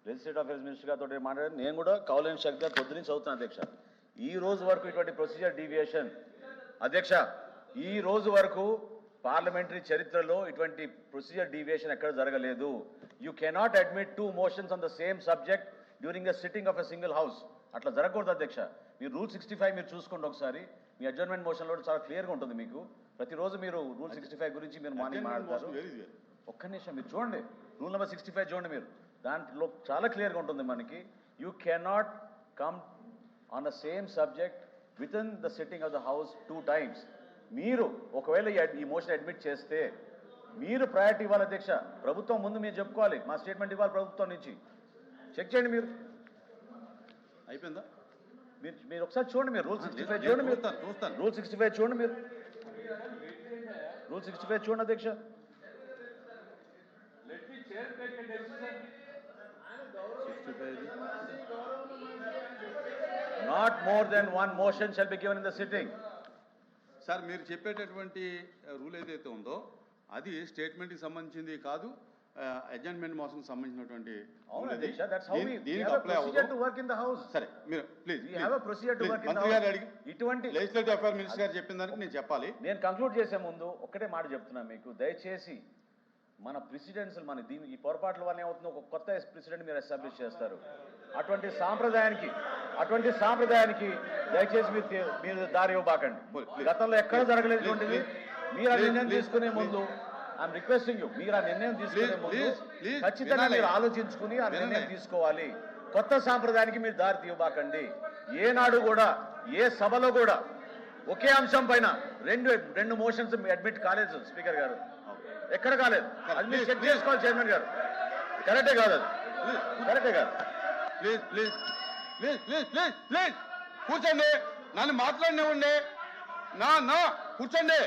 Legislative affairs minister గారితో మాట్లాడి నేను కూడా కౌలన్ షక్ గారు పొద్దు నుంచి చదువుతాను అధ్యక్ష. ఈ రోజు వరకు ఇటువంటి ప్రొసీజర్ డీవియేషన్ అధ్యక్ష, ఈ రోజు వరకు పార్లమెంటరీ చరిత్రలో ఇటువంటి ప్రొసీజర్ డీవియేషన్ ఎక్కడ జరగలేదు. You cannot admit 2 motions on the same subject during the sitting of a single house. అట్లా జరగకూడదు అధ్యక్ష. మీరు రూల్ 65 మీరు చూసుకోండి ఒకసారి. మీ అడ్జర్న్మెంట్ మోషన్లో చాలా క్లియర్గా ఉంటుంది మీకు. ప్రతిరోజు మీరు రూల్ 65 గురించి మీరు మార్నింగ్ మాట్లాడతారు. ఒక్క నిమిషం మీరు చూడండి, రూల్ నెంబర్ 65 చూడండి మీరు. దాంట్లో చాలా క్లియర్గా ఉంటుంది మనకి. You cannot come on the same subject with in the sitting of the house 2 times. మీరు ఒకవేళ ఈ మోషన్ అడ్మిట్ చేస్తే మీరు ప్రయారిటీ ఇవ్వాలి అధ్యక్ష. ప్రభుత్వం ముందు మీరు చెప్పుకోవాలి, మా స్టేట్మెంట్ ఇవ్వాలి ప్రభుత్వం నుంచి. చెక్ చేయండి మీరు. అయిపోయిందా? మీరు ఒకసారి చూడండి, మీరు రూల్ 65 చూడండి, మీరు చూస్తాను. రూల్ 65 చూడండి, మీరు రూల్ 65 చూడండి అధ్యక్ష. Not more than 1 motion shall be given in the sitting. Sir మీరు చెప్పేటటువంటి రూల్ ఏదైతే ఉందో అది స్టేట్మెంట్కి సంబంధించింది కాదు, అడ్జర్న్మెంట్ మోషన్ సంబంధించినటువంటి. అవును అధ్యక్ష, that's how we దీనికి have a అప్లై procedure అవ్వదు. to work in the house. సరే మీరు please We have a procedure to work in the మంత్రి గారు house. అడిగి ఇటువంటి లెజిస్లేటివ్ అఫేర్ మినిస్టర్ గారు చెప్పిన దానికి నేను చెప్పాలి. నేను కంక్లూడ్ చేసే ముందు ఒక్కటే మాట చెప్తున్నా మీకు. దయచేసి మన ప్రెసిడెంట్స్ మన దీని ఈ పొరపాట్ల వల్ల ఏమవుతుందో ఒక కొత్త ప్రెసిడెంట్ మీరు ఎస్టాబ్లిష్ చేస్తారు. అటువంటి సాంప్రదాయానికి దయచేసి మీరు దారి ఇవ్వబాకండి. గతంలో ఎక్కడ జరగలేటువంటిది. మీరు ఆ నిర్ణయం తీసుకునే ముందు ఐఎమ్ రిక్వెస్టింగ్ యూ, మీరు ఆ నిర్ణయం తీసుకునే ముందు ఖచ్చితంగా మీరు ఆలోచించుకుని ఆ నిర్ణయం తీసుకోవాలి. కొత్త సాంప్రదాయానికి మీరు దారి తీయబాకండి. ఏనాడు కూడా ఏ సభలో కూడా ఒకే అంశం పైన రెండు మోషన్స్ అడ్మిట్ కాలేదు స్పీకర్ గారు, ఎక్కడ కాలేదు. అది మీరు చెక్ చేసుకోవాలి చైర్మన్ గారు. కరెక్టే కాదు, అది కరెక్టే కాదు. Please please please please please please కూర్చోండి, నన్ను మాట్లాడినివ్వండి. నా కూర్చోండి,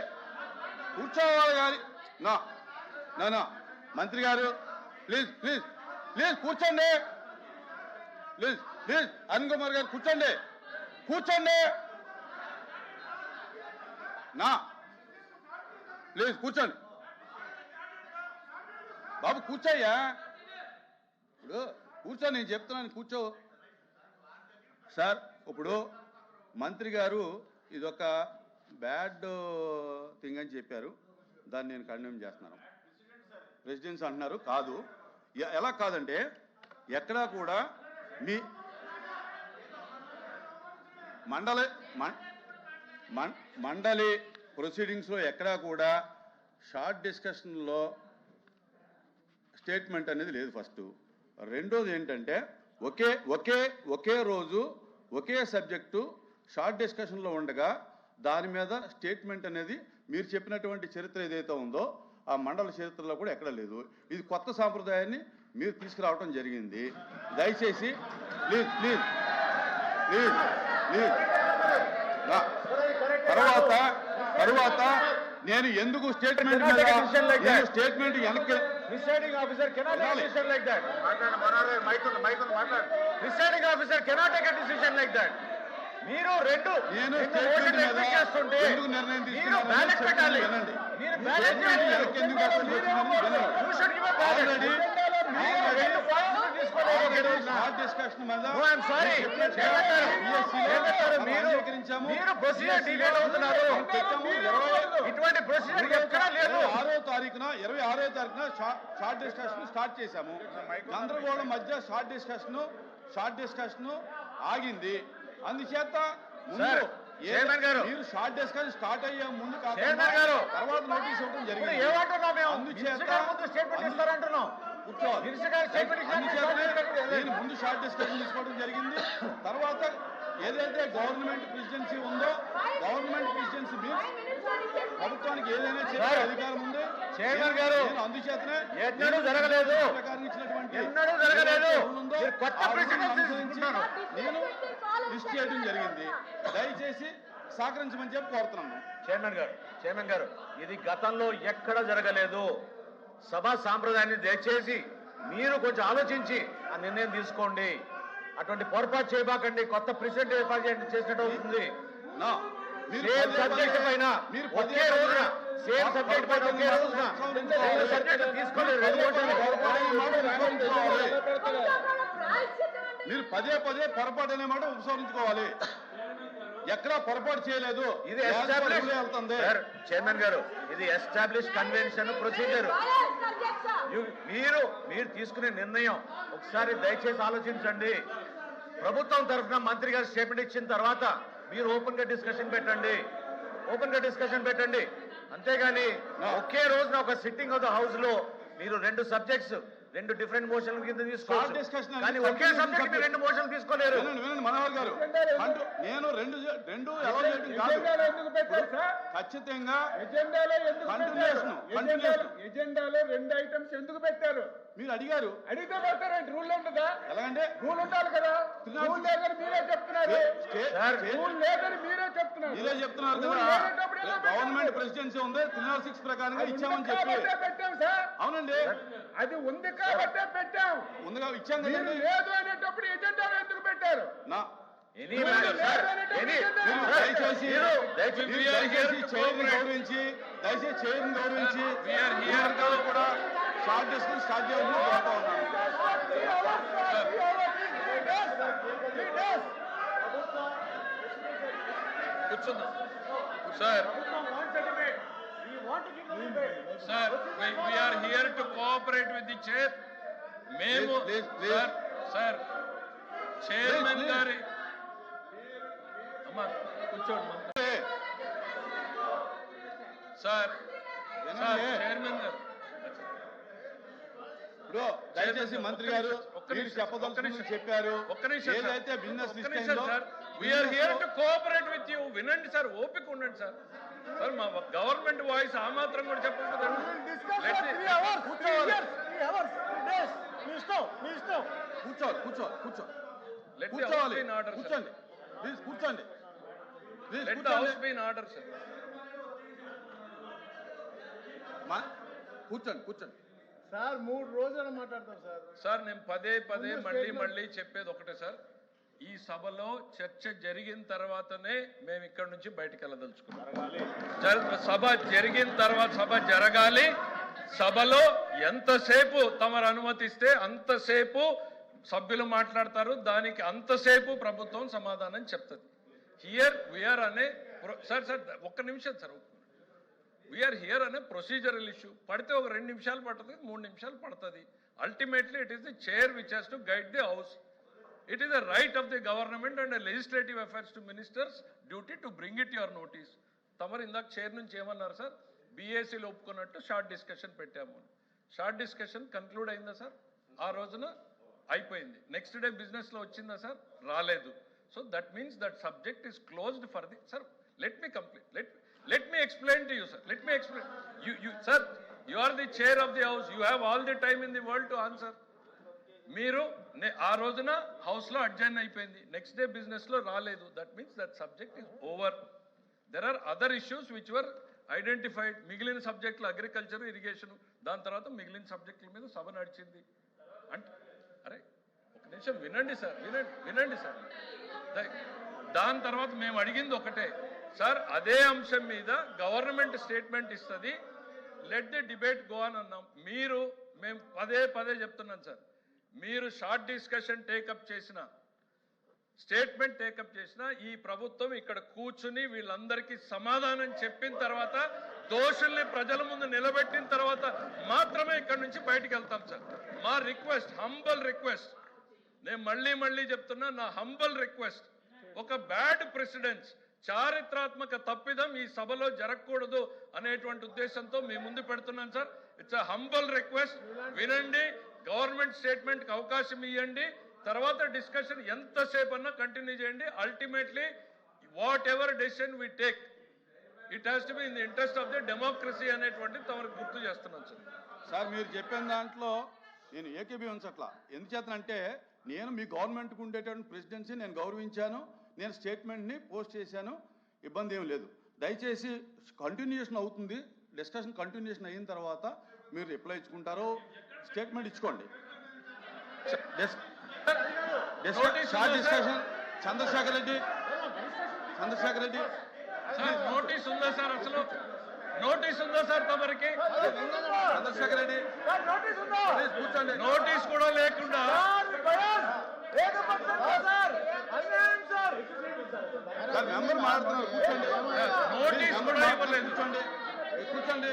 కూర్చోవాలి కానీ నా మంత్రి గారు ప్లీజ్ ప్లీజ్ ప్లీజ్ కూర్చోండి. ప్లీజ్ ప్లీజ్ అరుణ్ కుమార్ గారు కూర్చోండి, ప్లీజ్ కూర్చోండి బాబు, కూర్చోయ్యా. ఇప్పుడు కూర్చో, నేను చెప్తున్నాను కూర్చో. సార్ ఇప్పుడు మంత్రి గారు ఇదొక బ్యాడ్ థింగ్ అని చెప్పారు, దాన్ని నేను కండెమ్ చేస్తున్నాను. ప్రెసిడెంట్స్ అంటున్నారు, కాదు. ఎలా కాదంటే ఎక్కడా కూడా మీ మండలి ప్రొసీడింగ్స్లో ఎక్కడా కూడా షార్ట్ డిస్కషన్లో స్టేట్మెంట్ అనేది లేదు. ఫస్ట్. రెండోది ఏంటంటే ఒకే రోజు ఒకే సబ్జెక్టు షార్ట్ డిస్కషన్లో ఉండగా దాని మీద స్టేట్మెంట్ అనేది మీరు చెప్పినటువంటి చరిత్ర ఏదైతే ఉందో ఆ మండల చరిత్రలో కూడా ఎక్కడ లేదు. ఇది కొత్త సాంప్రదాయాన్ని మీరు తీసుకురావడం జరిగింది. దయచేసి ప్లీజ్ ప్లీజ్ ప్లీజ్ ప్లీజ్ తర్వాత నేను ఎందుకు స్టేట్మెంట్ స్టేట్మెంట్ వెనక్కి Presiding officer cannot take a decision like that. Presiding officer cannot take a decision like that. మీరు రెండు స్టేట్మెంట్ మీద చేస్తుంటే ఎందుకు నిర్ణయం మీరు తీసుకున్నారో బ్యాలెట్ పెట్టాలి. వినండి. మీరు బ్యాలెట్ చేయాలి. ఎందుకు అసలు వచ్చిందని వినండి. You should give a ballot. Already రెండు పాయింట్లు తీసుకోలేదు. షార్ట్ డిస్కషన్ మీద No, I'm sorry. మీరు ప్రొసీజర్ డిలేట్ అవుతున్నారు. ఇటువంటి ప్రొసీజర్ ఎక్కడా లేదు. 26వ తారీఖున షార్ట్ డిస్కషన్ స్టార్ట్ చేశాము. గందరగోళం మధ్య షార్ట్ డిస్కషన్ ఆగింది. అందుచేత మీరు షార్ట్ డిస్కషన్ స్టార్ట్ అయ్యే ముందు తర్వాత నోటీస్ ఇవ్వడం జరిగింది. స్టేట్మెంట్ ఇస్తారంటున్నాం. నేను ముందు షార్ట్ డిస్కషన్ తీసుకోవడం జరిగింది. తర్వాత ఏదైతే గవర్నమెంట్ ప్రెసిడెన్సీ ఉందో గవర్నమెంట్ ప్రెసిడెన్సీ మీన్స్ ప్రభుత్వానికి ఏదైనా చేసే అధికారం ఉంది. చైర్మన్ గారు అందుచేతనే ఎన్నడూ జరగలేదు, ప్రకారం ఇచ్చినటువంటి ఎన్నడూ జరగలేదు. నేను లిస్ట్ చేయడం జరిగింది. దయచేసి సహకరించమని చెప్పి కోరుతున్నాను. చైర్మన్ గారు ఇది గతంలో ఎక్కడ జరగలేదు. సభా సాంప్రదాయాన్ని దయచేసి మీరు కొంచెం ఆలోచించి ఆ నిర్ణయం తీసుకోండి. అటువంటి పొరపాటు చేయబాకండి. కొత్త ప్రెసిడెంట్ ఏర్పాటు చేసినట్టు అవుతుంది. సేమ్ సబ్జెక్ట్ పైన ఒకే రోజున తీసుకోలేదు. మీరు పదే పదే పొరపాటు అనే మాట ఉపసంహరించుకోవాలి. ఎక్కడా పొరపాటు చేయలేదు. ఇది వెళ్తుంది చైర్మన్ గారు, ఇది ఎస్టాబ్లిష్ కన్వెన్షన్ ప్రొసీజర్. మీరు తీసుకునే నిర్ణయం ఒకసారి దయచేసి ఆలోచించండి. ప్రభుత్వం తరఫున మంత్రి గారు స్టేట్మెంట్ ఇచ్చిన తర్వాత మీరు ఓపెన్ గా డిస్కషన్ పెట్టండి. అంతేగాని ఒకే రోజున ఒక సిట్టింగ్ ఆఫ్ ద హౌస్ లో మీరు రెండు సబ్జెక్ట్స్, రెండు డిఫరెంట్ మోషన్ల కింద తీసుకోవాలి. కానీ ఒకే సబ్జెక్ట్ మీరు రెండు మోషన్లు తీసుకోలేరు. వినండి మనోహర్ గారు, నేను రెండు ఎవాల్యుయేటింగ్ కాదు, ఖచ్చితంగా ఎజెండాలో రెండు ఐటమ్స్ ఎందుకు పెట్టారు? మీరు అడిగారు. అడిగితే పెడతారంటే రూల్ ఉంటుందా? ఎలాగంటే రూల్ ఉండాలి కదా. రూల్ లేదని మీరే చెప్తున్నారు. రూల్ లేదని మీరే చెప్తున్నారు కదా. గవర్నమెంట్ ప్రెసిడెన్సీ ఉంది, 306 ప్రకారంగా ఇచ్చామని చెప్పి పెట్టాం సార్. అవునండి, అది ఉంది కాబట్టే పెట్టాం. ముందుగా ఇచ్చాం కదండి. లేదు అనేటప్పుడు ఎజెండాలో ఎందుకు పెట్టారు? దయచేసి చైర్ని గౌరవించి కూడా షార్ట్ డిస్కషన్ స్టార్ట్ చేయాలని కోరుతా ఉన్నాను. Sir, we are here to cooperate with the chair. మేము సార్ చైర్మన్ గారి అమ్మా కూర్చోండి సార్. చైర్మన్ గారు ఇప్పుడు దయచేసి మంత్రి గారు చెప్పారు. ఏదైతే business sir, we are here to cooperate with you. వినండి సార్, ఓపిక ఉండండి సార్. సార్ మా గవర్నమెంట్ వాయిస్ ఆ మాత్రం కూడా చెప్పండి. కూర్చోండి సార్ 3 రోజులు మాట్లాడతాం సార్. సార్ నేను పదే మళ్ళీ చెప్పేది ఒకటే సార్, ఈ సభలో చర్చ జరిగిన తర్వాతనే మేము ఇక్కడ నుంచి బయటకు వెళ్ళదలుచుకున్నాం. సభ జరిగిన తర్వాత సభ జరగాలి. సభలో ఎంతసేపు తమరు అనుమతిస్తే అంతసేపు సభ్యులు మాట్లాడతారు, దానికి అంతసేపు ప్రభుత్వం సమాధానం చెప్తుంది. హియర్ వీఆర్ అనే సార్ ఒక్క నిమిషం సార్, వీఆర్ హియర్ అనే ప్రొసీజరల్ ఇష్యూ. పడితే ఒక 2 నిమిషాలు పడుతుంది, 3 నిమిషాలు పడుతుంది. Ultimately it is the chair which has to guide the house. It is a right of the government and a legislative affairs to ministers duty to bring it your notice. తమరు ఇందాక chair నుంచి ఏమన్నారు sir? బీఏసీలో ఒప్పుకున్నట్టు short discussion పెట్టాము. Short discussion conclude అయిందా sir? ఆ రోజున అయిపోయింది. నెక్స్ట్ డే బిజినెస్లో వచ్చిందా సార్? రాలేదు. So that means that subject is closed for the sir. Let me complete. Let me explain to you sir. Let me explain. You sir, you are the chair of the house. You have all the time in the world to answer. మీరు ఆ రోజున హౌస్లో adjourned అయిపోయింది, next day బిజినెస్లో రాలేదు. That means that subject is over. There are other issues which were identified. మిగిలిన సబ్జెక్టులు agriculture, irrigation, దాని తర్వాత మిగిలిన సబ్జెక్టుల మీద సభ నడిచింది. అంటే అరే ఒక నిమిషం వినండి సార్, వినండి సార్. దాని తర్వాత మేము అడిగింది ఒకటే సార్, అదే అంశం మీద గవర్నమెంట్ స్టేట్మెంట్ ఇస్తుంది, లెట్ ది డిబేట్ గో అని అన్నాం. మేము పదే చెప్తున్నాం సార్, మీరు షార్ట్ డిస్కషన్ టేకప్ చేసిన, స్టేట్మెంట్ టేకప్ చేసిన, ఈ ప్రభుత్వం ఇక్కడ కూర్చుని వీళ్ళందరికీ సమాధానం చెప్పిన తర్వాత, దోషుల్ని ప్రజల ముందు నిలబెట్టిన తర్వాత మాత్రమే ఇక్కడ నుంచి బయటికి వెళ్తాం సార్. మా రిక్వెస్ట్, హంబల్ రిక్వెస్ట్, నేను మళ్ళీ చెప్తున్నా, నా హంబల్ రిక్వెస్ట్, ఒక బ్యాడ్ ప్రెసిడెన్స్, చారిత్రాత్మక తప్పిదం ఈ సభలో జరగకూడదు అనేటువంటి ఉద్దేశంతో మీ ముందు పెడుతున్నాను sir. It's a humble request. వినండి, గవర్నమెంట్ స్టేట్మెంట్కి అవకాశం ఇవ్వండి, తర్వాత డిస్కషన్ ఎంతసేపు అన్నా కంటిన్యూ చేయండి. Ultimately whatever decision we take, it has to be in the interest of the democracy అనేటువంటి తమకు గుర్తు చేస్తున్నాను సార్. సార్ మీరు చెప్పిన దాంట్లో నేను ఏకీభవించట్లా. ఎందుచేతనంటే నేను మీ గవర్నమెంట్కి ఉండేటువంటి ప్రెసిడెన్సీ నేను గౌరవించాను, నేను స్టేట్మెంట్ని పోస్ట్ చేశాను, ఇబ్బంది ఏం లేదు. దయచేసి కంటిన్యూషన్ అవుతుంది, డిస్కషన్ కంటిన్యూషన్ అయిన తర్వాత మీరు రిప్లై ఇచ్చుకుంటారో స్టేట్మెంట్ ఇచ్చుకోండి. చంద్రశేఖర్ రెడ్డి నోటీస్ ఉందా సార్? అసలు నోటీస్ ఉందా సార్ తమరికి? చంద్రశేఖర్ రెడ్డి నోటీస్ కూడా లేకుండా సార్ మెంబర్ మాట్లాడుతున్నారు, కూర్చోండి. నోటీస్ మెంబర్ కూడా మాట్లాడుతున్నారు, ఇవ్వలేదు. కూర్చోండి. కూర్చోండి.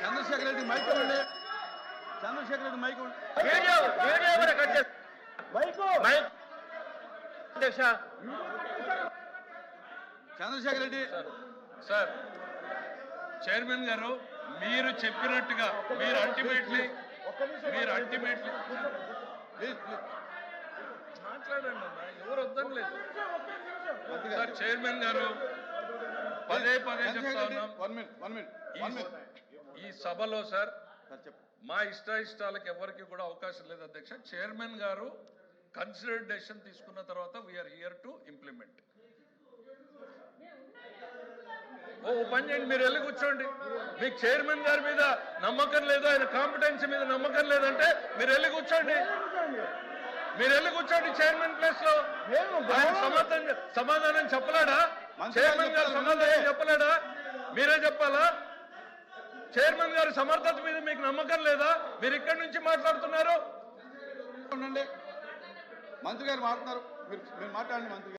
చంద్రశేఖర్ రెడ్డి మైక్ ఇవ్వండి. చంద్రశేఖర్ రెడ్డి మైక్ ఇవ్వండి. చంద్రశేఖర్ రెడ్డి సార్ చైర్మన్ గారు మీరు చెప్పినట్టుగా మీరు అల్టిమేట్లీ ప్లీజ్ ప్లీజ్. మాట్లాడండి అన్న, ఎవరు వద్దని లేదు సార్. చైర్మన్ గారు పదే చెప్తా ఉన్నాం. One minute. ఈ సభలో సార్ సార్ చెప్పు. మా ఇష్టాలకు ఎవరికి కూడా అవకాశం లేదు అధ్యక్ష. చైర్మన్ గారు కన్సిడర్డ్ డెసిషన్ తీసుకున్న తర్వాత వీఆర్ హియర్ టు ఇంప్లిమెంట్. ఓ పని చేయండి, మీరు వెళ్ళి కూర్చోండి. మీకు చైర్మన్ గారి మీద నమ్మకం లేదు, ఆయన కాంపిటెన్సీ మీద నమ్మకం లేదంటే మీరు వెళ్ళి కూర్చోండి. చైర్మన్ ప్లేస్ లో. ఆయన సమాధానం చెప్పలేడా? చైర్మన్ గారు సమాధానం చెప్పలేడా? మీరే చెప్పాలా? చైర్మన్ గారి సమర్థత మీద మీకు నమ్మకం లేదా? మీరు ఇక్కడి నుంచి మాట్లాడుతున్నారు. ఉండండి. మంత్రి గారు మాట్లాడుతున్నారు, మీరు మాట్లాడండి మంత్రి గారు.